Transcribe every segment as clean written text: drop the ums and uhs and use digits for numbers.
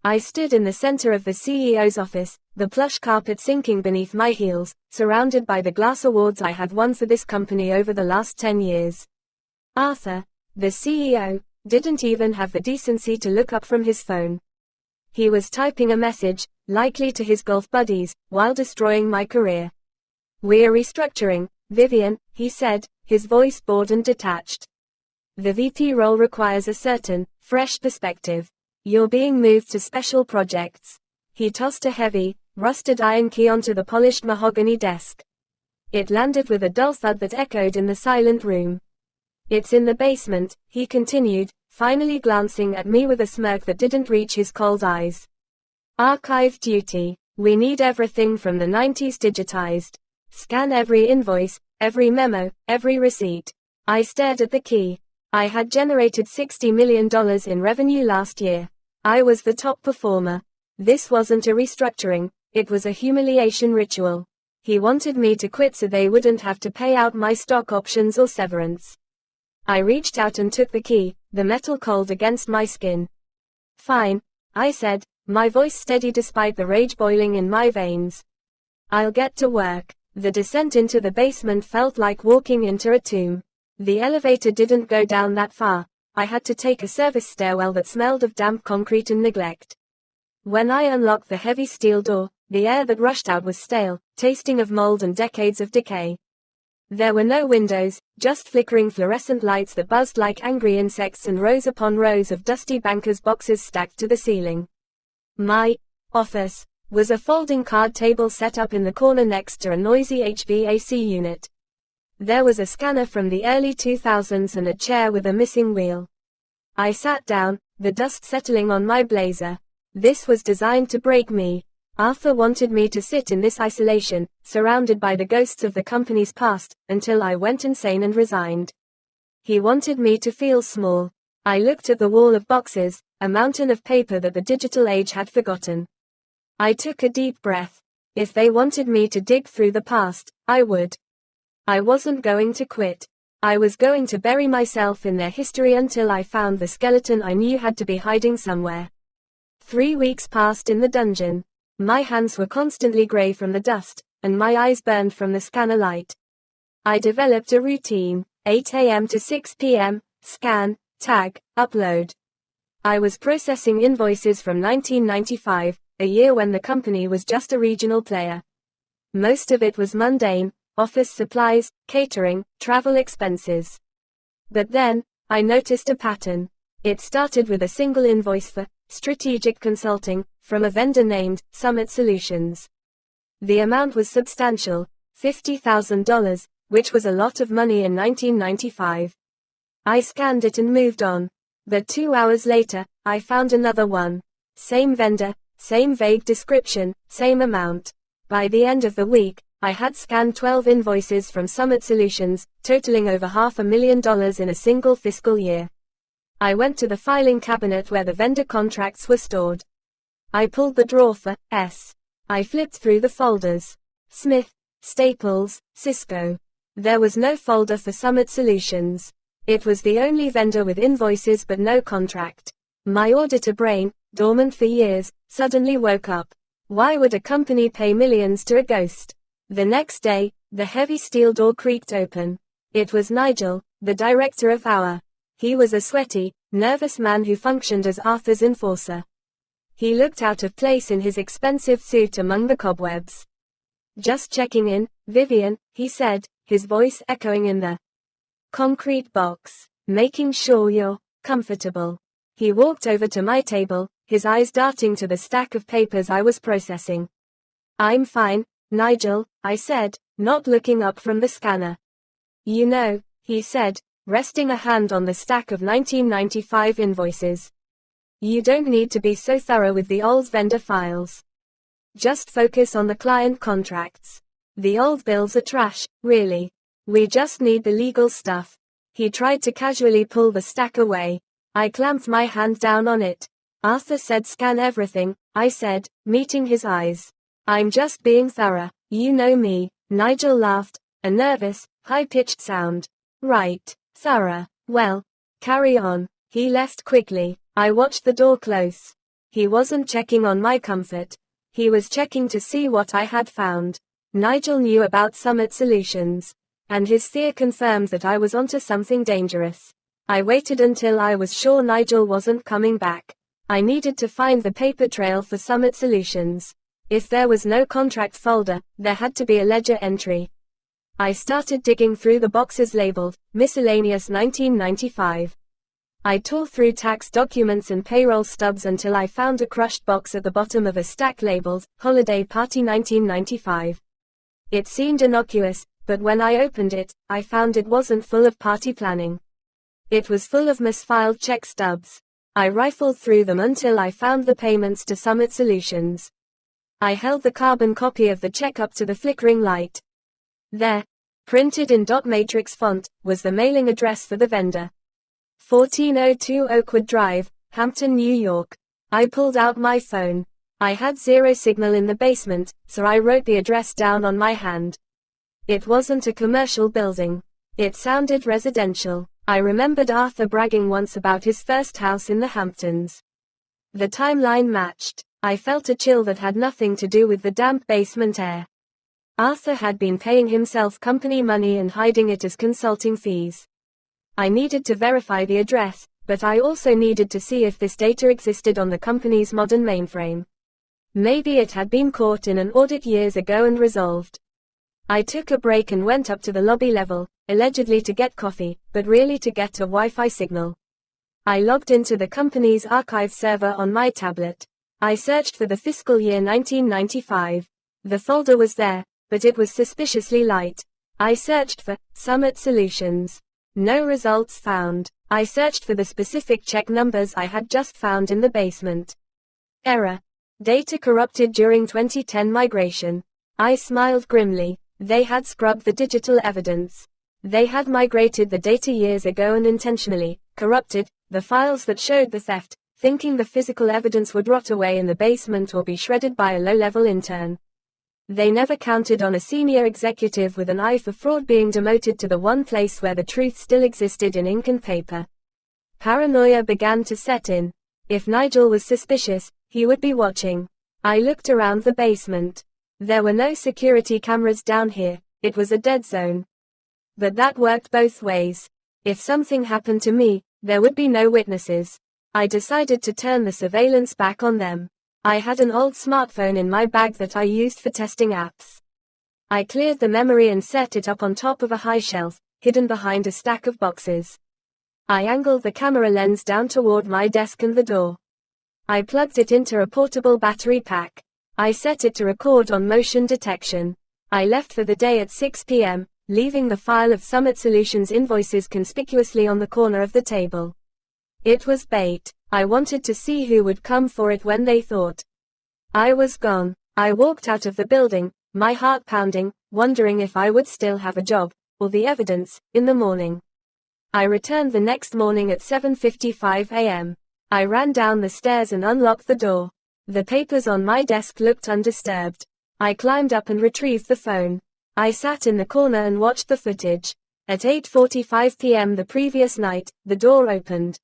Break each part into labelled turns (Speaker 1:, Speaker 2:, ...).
Speaker 1: I stood in the center of the CEO's office, the plush carpet sinking beneath my heels, surrounded by the glass awards I had won for this company over the last 10 years. Arthur, the CEO, didn't even have the decency to look up from his phone. He was typing a message, likely to his golf buddies, while destroying my career. "We're restructuring, Vivian," he said, his voice bored and detached. "The VP role requires a certain, fresh perspective. You're being moved to special projects." He tossed a heavy, rusted iron key onto the polished mahogany desk. It landed with a dull thud that echoed in the silent room. "It's in the basement," he continued, finally glancing at me with a smirk that didn't reach his cold eyes. "Archive duty. We need everything from the 90s digitized. Scan every invoice, every memo, every receipt." I stared at the key. I had generated $60 million in revenue last year. I was the top performer. This wasn't a restructuring, it was a humiliation ritual. He wanted me to quit so they wouldn't have to pay out my stock options or severance. I reached out and took the key, the metal cold against my skin. "Fine," I said, my voice steady despite the rage boiling in my veins. "I'll get to work." The descent into the basement felt like walking into a tomb. The elevator didn't go down that far. I had to take a service stairwell that smelled of damp concrete and neglect. When I unlocked the heavy steel door, the air that rushed out was stale, tasting of mold and decades of decay. There were no windows, just flickering fluorescent lights that buzzed like angry insects and rows upon rows of dusty banker's boxes stacked to the ceiling. My office was a folding card table set up in the corner next to a noisy HVAC unit. There was a scanner from the early 2000s and a chair with a missing wheel. I sat down, the dust settling on my blazer. This was designed to break me. Arthur wanted me to sit in this isolation, surrounded by the ghosts of the company's past, until I went insane and resigned. He wanted me to feel small. I looked at the wall of boxes, a mountain of paper that the digital age had forgotten. I took a deep breath. If they wanted me to dig through the past, I would. I wasn't going to quit. I was going to bury myself in their history until I found the skeleton I knew had to be hiding somewhere. 3 weeks passed in the dungeon. My hands were constantly gray from the dust, and my eyes burned from the scanner light. I developed a routine: 8 a.m. to 6 p.m., scan, tag, upload. I was processing invoices from 1995, a year when the company was just a regional player. Most of it was mundane: office supplies, catering, travel expenses. But then, I noticed a pattern. It started with a single invoice for strategic consulting from a vendor named Summit Solutions. The amount was substantial, $50,000, which was a lot of money in 1995. I scanned it and moved on. But 2 hours later, I found another one. Same vendor, same vague description, same amount. By the end of the week, I had scanned 12 invoices from Summit Solutions, totaling over $500,000 in a single fiscal year. I went to the filing cabinet where the vendor contracts were stored. I pulled the drawer for S. I flipped through the folders. Smith, Staples, Cisco. There was no folder for Summit Solutions. It was the only vendor with invoices but no contract. My auditor brain, dormant for years, suddenly woke up. Why would a company pay millions to a ghost? The next day, the heavy steel door creaked open. It was Nigel, the director of our. He was a sweaty, nervous man who functioned as Arthur's enforcer. He looked out of place in his expensive suit among the cobwebs. "Just checking in, Vivian," he said, his voice echoing in the concrete box. "Making sure you're comfortable." He walked over to my table, his eyes darting to the stack of papers I was processing. "I'm fine, Nigel," I said, not looking up from the scanner. "You know," he said, resting a hand on the stack of 1995 invoices. "You don't need to be so thorough with the old vendor files. Just focus on the client contracts. The old bills are trash, really. We just need the legal stuff." He tried to casually pull the stack away. I clamped my hand down on it. "Arthur said scan everything," I said, meeting his eyes. "I'm just being thorough. You know me." Nigel laughed, a nervous, high-pitched sound. "Right, thorough. Well, carry on." He left quickly. I watched the door close. He wasn't checking on my comfort. He was checking to see what I had found. Nigel knew about Summit Solutions, and his fear confirmed that I was onto something dangerous. I waited until I was sure Nigel wasn't coming back. I needed to find the paper trail for Summit Solutions. If there was no contract folder, there had to be a ledger entry. I started digging through the boxes labeled Miscellaneous 1995. I tore through tax documents and payroll stubs until I found a crushed box at the bottom of a stack labeled Holiday Party 1995. It seemed innocuous, but when I opened it, I found it wasn't full of party planning. It was full of misfiled check stubs. I rifled through them until I found the payments to Summit Solutions. I held the carbon copy of the check up to the flickering light. There, printed in dot matrix font, was the mailing address for the vendor. 1402 Oakwood Drive, Hampton, New York. I pulled out my phone. I had zero signal in the basement, so I wrote the address down on my hand. It wasn't a commercial building. It sounded residential. I remembered Arthur bragging once about his first house in the Hamptons. The timeline matched. I felt a chill that had nothing to do with the damp basement air. Arthur had been paying himself company money and hiding it as consulting fees. I needed to verify the address, but I also needed to see if this data existed on the company's modern mainframe. Maybe it had been caught in an audit years ago and resolved. I took a break and went up to the lobby level, allegedly to get coffee, but really to get a Wi-Fi signal. I logged into the company's archive server on my tablet. I searched for the fiscal year 1995. The folder was there, but it was suspiciously light. I searched for Summit Solutions. No results found. I searched for the specific check numbers I had just found in the basement. Error. Data corrupted during 2010 migration. I smiled grimly. They had scrubbed the digital evidence. They had migrated the data years ago and intentionally corrupted the files that showed the theft, thinking the physical evidence would rot away in the basement or be shredded by a low-level intern. They never counted on a senior executive with an eye for fraud being demoted to the one place where the truth still existed in ink and paper. Paranoia began to set in. If Nigel was suspicious, he would be watching. I looked around the basement. There were no security cameras down here. It was a dead zone. But that worked both ways. If something happened to me, there would be no witnesses. I decided to turn the surveillance back on them. I had an old smartphone in my bag that I used for testing apps. I cleared the memory and set it up on top of a high shelf, hidden behind a stack of boxes. I angled the camera lens down toward my desk and the door. I plugged it into a portable battery pack. I set it to record on motion detection. I left for the day at 6 p.m., leaving the file of Summit Solutions invoices conspicuously on the corner of the table. It was bait. I wanted to see who would come for it when they thought I was gone. I walked out of the building, my heart pounding, wondering if I would still have a job, or the evidence, in the morning. I returned the next morning at 7:55 a.m. I ran down the stairs and unlocked the door. The papers on my desk looked undisturbed. I climbed up and retrieved the phone. I sat in the corner and watched the footage. At 8:45 p.m. the previous night, the door opened.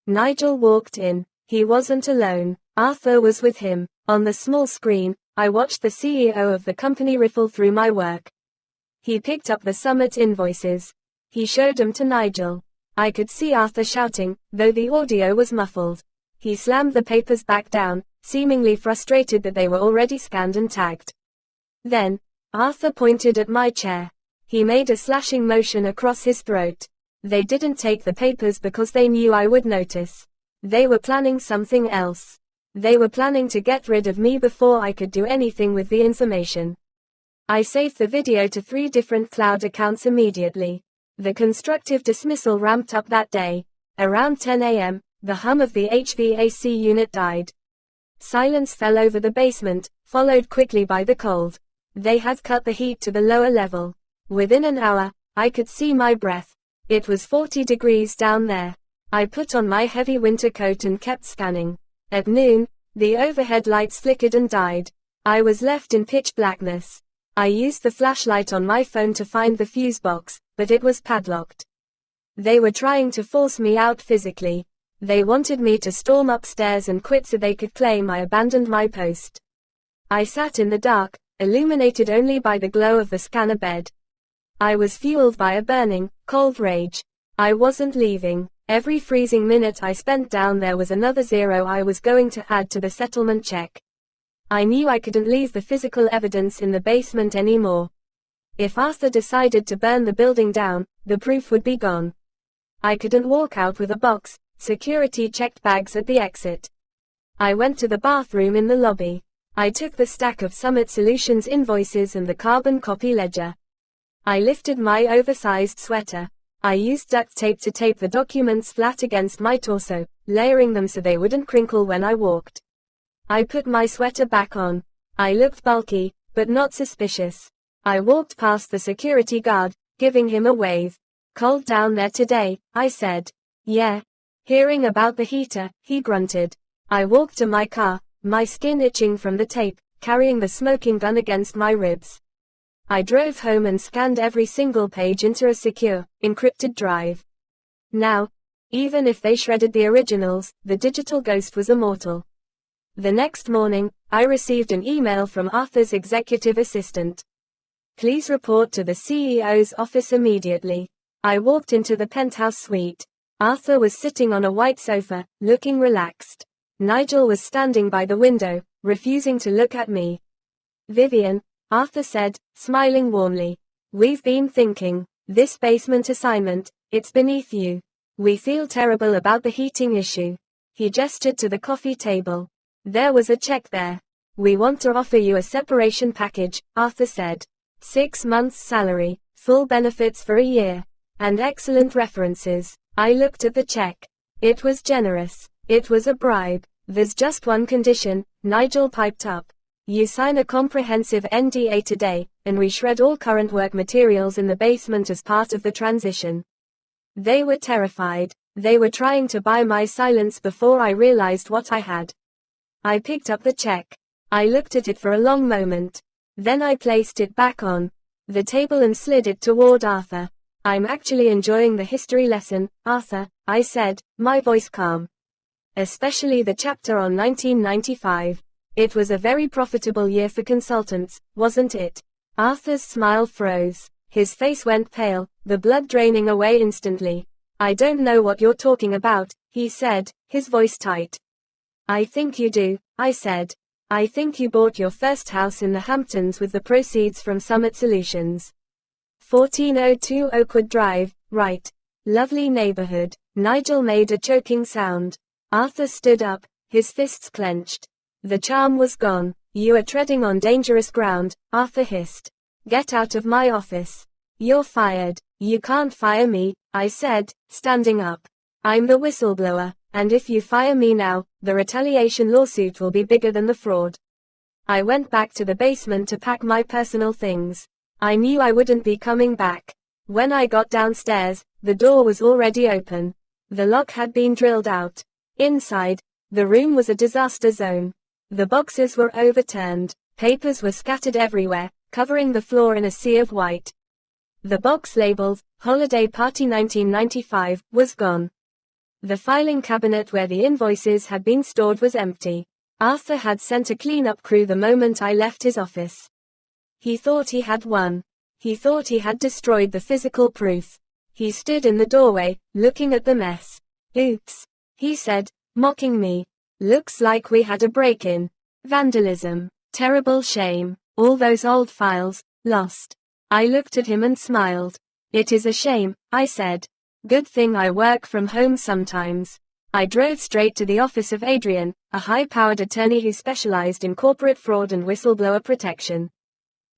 Speaker 1: Nigel walked in. He wasn't alone. Arthur was with him. On the small screen, I watched the CEO of the company riffle through my work. He picked up the Summit invoices. He showed them to Nigel. I could see Arthur shouting, though the audio was muffled. He slammed the papers back down, seemingly frustrated that they were already scanned and tagged. Then, Arthur pointed at my chair. He made a slashing motion across his throat. They didn't take the papers because they knew I would notice. They were planning something else. They were planning to get rid of me before I could do anything with the information. I saved the video to 3 different cloud accounts immediately. The constructive dismissal ramped up that day. Around 10 a.m., the hum of the HVAC unit died. Silence fell over the basement, followed quickly by the cold. They had cut the heat to the lower level. Within an hour, I could see my breath. It was 40 degrees down there. I put on my heavy winter coat and kept scanning. At noon, the overhead lights flickered and died. I was left in pitch blackness. I used the flashlight on my phone to find the fuse box, but it was padlocked. They were trying to force me out physically. They wanted me to storm upstairs and quit so they could claim I abandoned my post. I sat in the dark, illuminated only by the glow of the scanner bed. I was fueled by a burning, cold rage. I wasn't leaving. Every freezing minute I spent down there was another zero I was going to add to the settlement check. I knew I couldn't leave the physical evidence in the basement anymore. If Arthur decided to burn the building down, the proof would be gone. I couldn't walk out with a box. Security checked bags at the exit. I went to the bathroom in the lobby. I took the stack of Summit Solutions invoices and the carbon copy ledger. I lifted my oversized sweater. I used duct tape to tape the documents flat against my torso, layering them so they wouldn't crinkle when I walked. I put my sweater back on. I looked bulky, but not suspicious. I walked past the security guard, giving him a wave. "Cold down there today," I said. "Yeah." Hearing about the heater, he grunted. I walked to my car, my skin itching from the tape, carrying the smoking gun against my ribs. I drove home and scanned every single page into a secure, encrypted drive. Now, even if they shredded the originals, the digital ghost was immortal. The next morning, I received an email from Arthur's executive assistant. "Please report to the CEO's office immediately." I walked into the penthouse suite. Arthur was sitting on a white sofa, looking relaxed. Nigel was standing by the window, refusing to look at me. "Vivian," Arthur said, smiling warmly. "We've been thinking. This basement assignment, it's beneath you. We feel terrible about the heating issue." He gestured to the coffee table. "There was a check there. We want to offer you a separation package," Arthur said. 6 months' salary, full benefits for a year, and excellent references. I looked at the check. It was generous. It was a bribe. "There's just one condition," Nigel piped up. "You sign a comprehensive NDA today, and we shred all current work materials in the basement as part of the transition." They were terrified. They were trying to buy my silence before I realized what I had. I picked up the check. I looked at it for a long moment. Then I placed it back on the table and slid it toward Arthur. "I'm actually enjoying the history lesson, Arthur," I said, my voice calm. "Especially the chapter on 1995. It was a very profitable year for consultants, wasn't it?" Arthur's smile froze. His face went pale, the blood draining away instantly. "I don't know what you're talking about," he said, his voice tight. "I think you do," I said. "I think you bought your first house in the Hamptons with the proceeds from Summit Solutions. 1402 Oakwood Drive, right? Lovely neighborhood." Nigel made a choking sound. Arthur stood up, his fists clenched. The charm was gone. "You are treading on dangerous ground," Arthur hissed. "Get out of my office. You're fired." "You can't fire me," I said, standing up. "I'm the whistleblower, and if you fire me now, the retaliation lawsuit will be bigger than the fraud." I went back to the basement to pack my personal things. I knew I wouldn't be coming back. When I got downstairs, the door was already open. The lock had been drilled out. Inside, the room was a disaster zone. The boxes were overturned. Papers were scattered everywhere, covering the floor in a sea of white. The box labeled, "Holiday Party 1995, was gone. The filing cabinet where the invoices had been stored was empty. Arthur had sent a cleanup crew the moment I left his office. He thought he had won. He thought he had destroyed the physical proof. He stood in the doorway, looking at the mess. "Oops," he said, mocking me. "Looks like we had a break-in. Vandalism. Terrible shame. All those old files, lost." I looked at him and smiled. "It is a shame," I said. "Good thing I work from home sometimes." I drove straight to the office of Adrian, a high-powered attorney who specialized in corporate fraud and whistleblower protection.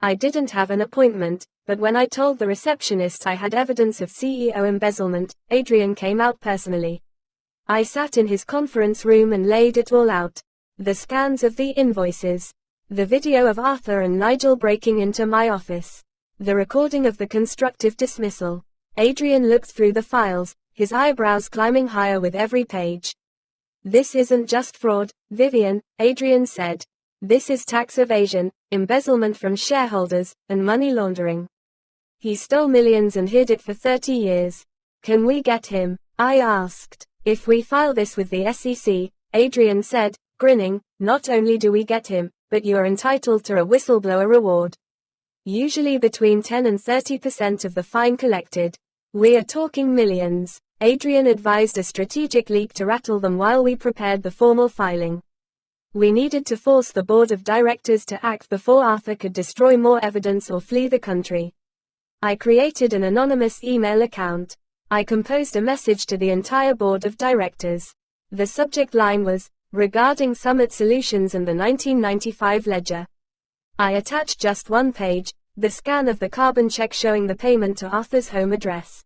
Speaker 1: I didn't have an appointment, but when I told the receptionist I had evidence of CEO embezzlement, Adrian came out personally. I sat in his conference room and laid it all out. The scans of the invoices. The video of Arthur and Nigel breaking into my office. The recording of the constructive dismissal. Adrian looked through the files, his eyebrows climbing higher with every page. "This isn't just fraud, Vivian," Adrian said. "This is tax evasion, embezzlement from shareholders, and money laundering. He stole millions and hid it for 30 years. Can we get him?" I asked. If we file this with the SEC, Adrian said, grinning, not only do we get him, but you are entitled to a whistleblower reward. Usually between 10 and 30% of the fine collected. We are talking millions. Adrian advised a strategic leak to rattle them while we prepared the formal filing. We needed to force the board of directors to act before Arthur could destroy more evidence or flee the country. I created an anonymous email account. I composed a message to the entire board of directors. The subject line was, regarding Summit Solutions and the 1995 ledger. I attached just one page, the scan of the carbon check showing the payment to Arthur's home address.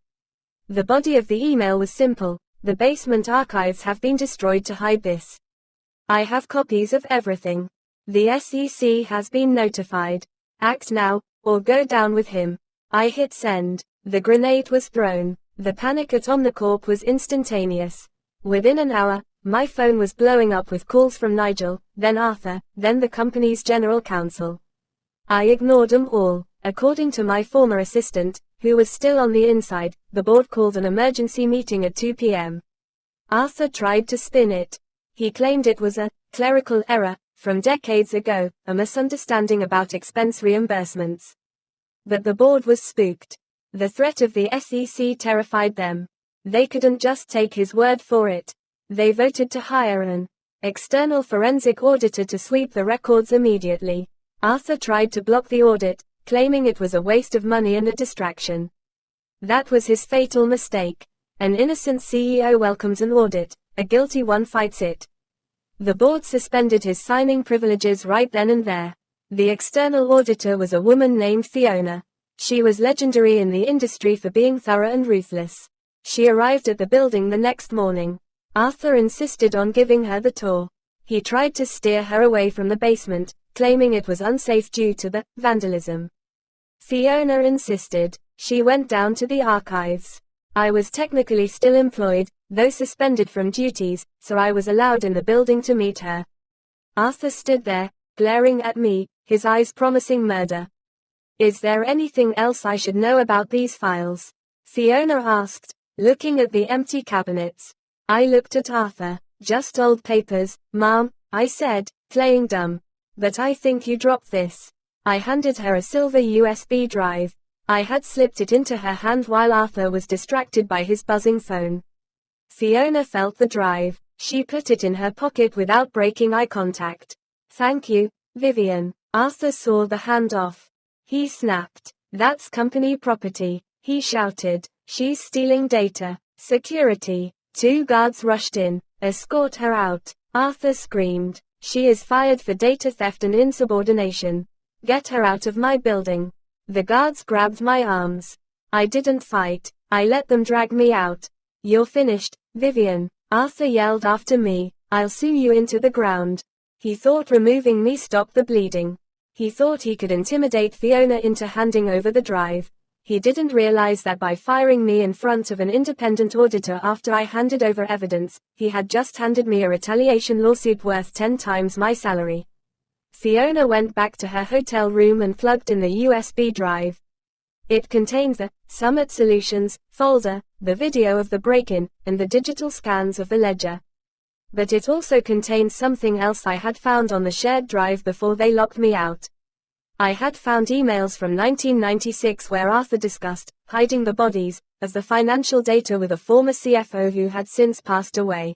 Speaker 1: The body of the email was simple, the basement archives have been destroyed to hide this. I have copies of everything. The SEC has been notified. Act now, or go down with him. I hit send. The grenade was thrown. The panic at Omnicorp was instantaneous. Within an hour, my phone was blowing up with calls from Nigel, then Arthur, then the company's general counsel. I ignored them all. According to my former assistant, who was still on the inside, the board called an emergency meeting at 2 p.m. Arthur tried to spin it. He claimed it was a clerical error from decades ago, a misunderstanding about expense reimbursements. But the board was spooked. The threat of the SEC terrified them. They couldn't just take his word for it. They voted to hire an external forensic auditor to sweep the records immediately. Arthur tried to block the audit, claiming it was a waste of money and a distraction. That was his fatal mistake. An innocent CEO welcomes an audit, a guilty one fights it. The board suspended his signing privileges right then and there. The external auditor was a woman named Fiona. She was legendary in the industry for being thorough and ruthless. She arrived at the building the next morning. Arthur insisted on giving her the tour. He tried to steer her away from the basement, claiming it was unsafe due to the vandalism. Fiona insisted. She went down to the archives. I was technically still employed, though suspended from duties, so I was allowed in the building to meet her. Arthur stood there, glaring at me, his eyes promising murder. Is there anything else I should know about these files? Fiona asked, looking at the empty cabinets. I looked at Arthur. Just old papers, Mom, I said, playing dumb. But I think you dropped this. I handed her a silver USB drive. I had slipped it into her hand while Arthur was distracted by his buzzing phone. Fiona felt the drive. She put it in her pocket without breaking eye contact. Thank you, Vivian. Arthur saw the handoff. He snapped. That's company property, he shouted. She's stealing data. Security. 2 guards rushed in. Escort her out. Arthur screamed. She is fired for data theft and insubordination. Get her out of my building. The guards grabbed my arms. I didn't fight. I let them drag me out. You're finished, Vivian. Arthur yelled after me. I'll sue you into the ground. He thought removing me stopped the bleeding. He thought he could intimidate Fiona into handing over the drive. He didn't realize that by firing me in front of an independent auditor after I handed over evidence, he had just handed me a retaliation lawsuit worth 10 times my salary. Fiona went back to her hotel room and plugged in the USB drive. It contained the Summit Solutions folder, the video of the break-in, and the digital scans of the ledger. But it also contained something else I had found on the shared drive before they locked me out. I had found emails from 1996 where Arthur discussed hiding the bodies of the financial data with a former CFO who had since passed away.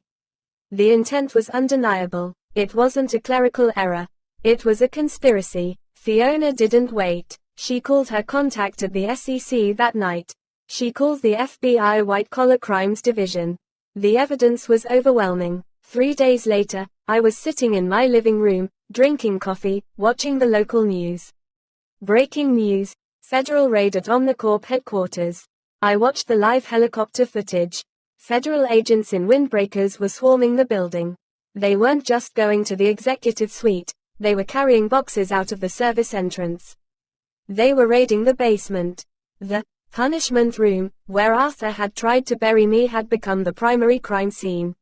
Speaker 1: The intent was undeniable. It wasn't a clerical error. It was a conspiracy. Fiona didn't wait. She called her contact at the SEC that night. She called the FBI White-Collar Crimes Division. The evidence was overwhelming. 3 days later, I was sitting in my living room, drinking coffee, watching the local news. Breaking news: federal raid at Omnicorp headquarters. I watched the live helicopter footage. Federal agents in windbreakers were swarming the building. They weren't just going to the executive suite, they were carrying boxes out of the service entrance. They were raiding the basement. The punishment room, where Arthur had tried to bury me, had become the primary crime scene.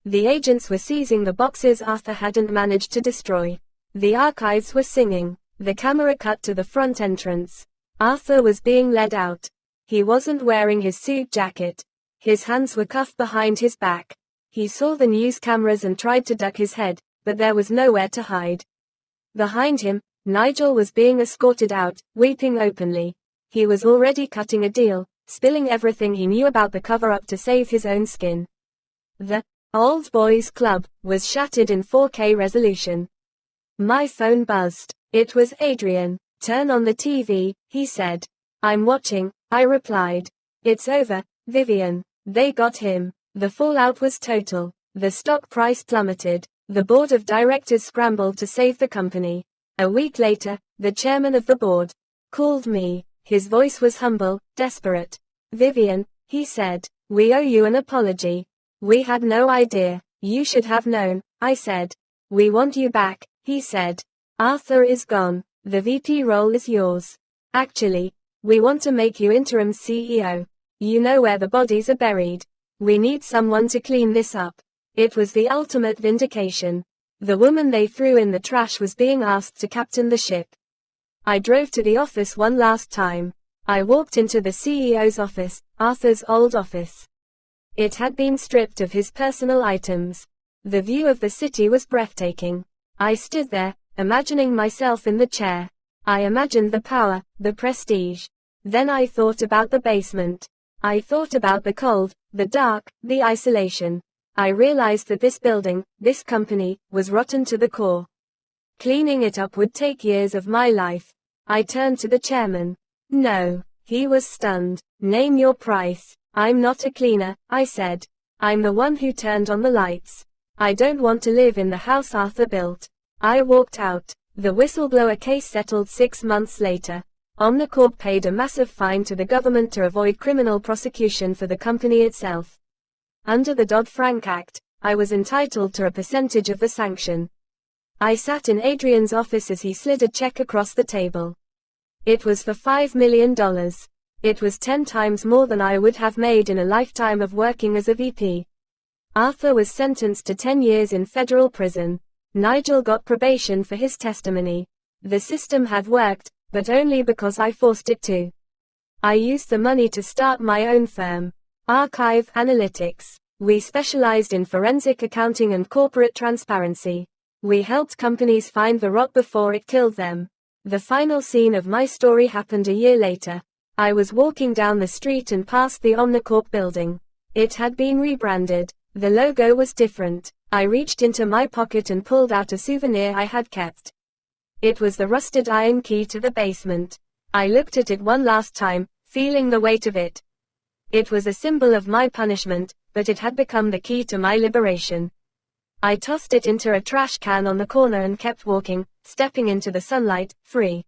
Speaker 1: The agents were seizing the boxes Arthur hadn't managed to destroy. The archives were singing. The camera cut to the front entrance. Arthur was being led out. He wasn't wearing his suit jacket. His hands were cuffed behind his back. He saw the news cameras and tried to duck his head, but there was nowhere to hide. Behind him, Nigel was being escorted out, weeping openly. He was already cutting a deal, spilling everything he knew about the cover-up to save his own skin. The Old Boys Club was shattered in 4K resolution. My phone buzzed. It was Adrian. Turn on the TV, he said. I'm watching, I replied. It's over, Vivian. They got him. The fallout was total. The stock price plummeted. The board of directors scrambled to save the company. A week later, the chairman of the board called me. His voice was humble, desperate. Vivian, he said, we owe you an apology. We had no idea. You should have known, I said. We want you back, he said. Arthur is gone. The VP role is yours. Actually, we want to make you interim CEO. You know where the bodies are buried. We need someone to clean this up. It was the ultimate vindication. The woman they threw in the trash was being asked to captain the ship. I drove to the office one last time. I walked into the CEO's office, Arthur's old office. It had been stripped of his personal items. The view of the city was breathtaking. I stood there, imagining myself in the chair. I imagined the power, the prestige. Then I thought about the basement. I thought about the cold, the dark, the isolation. I realized that this building, this company, was rotten to the core. Cleaning it up would take years of my life. I turned to the chairman. No. He was stunned. Name your price. I'm not a cleaner, I said. I'm the one who turned on the lights. I don't want to live in the house Arthur built. I walked out. The whistleblower case settled 6 months later. Omnicorp paid a massive fine to the government to avoid criminal prosecution for the company itself. Under the Dodd-Frank Act, I was entitled to a percentage of the sanction. I sat in Adrian's office as he slid a check across the table. It was for $5 million. It was 10 times more than I would have made in a lifetime of working as a VP. Arthur was sentenced to 10 years in federal prison. Nigel got probation for his testimony. The system had worked, but only because I forced it to. I used the money to start my own firm, Archive Analytics. We specialized in forensic accounting and corporate transparency. We helped companies find the rot before it killed them. The final scene of my story happened a year later. I was walking down the street and past the Omnicorp building. It had been rebranded. The logo was different. I reached into my pocket and pulled out a souvenir I had kept. It was the rusted iron key to the basement. I looked at it one last time, feeling the weight of it. It was a symbol of my punishment, but it had become the key to my liberation. I tossed it into a trash can on the corner and kept walking, stepping into the sunlight, free.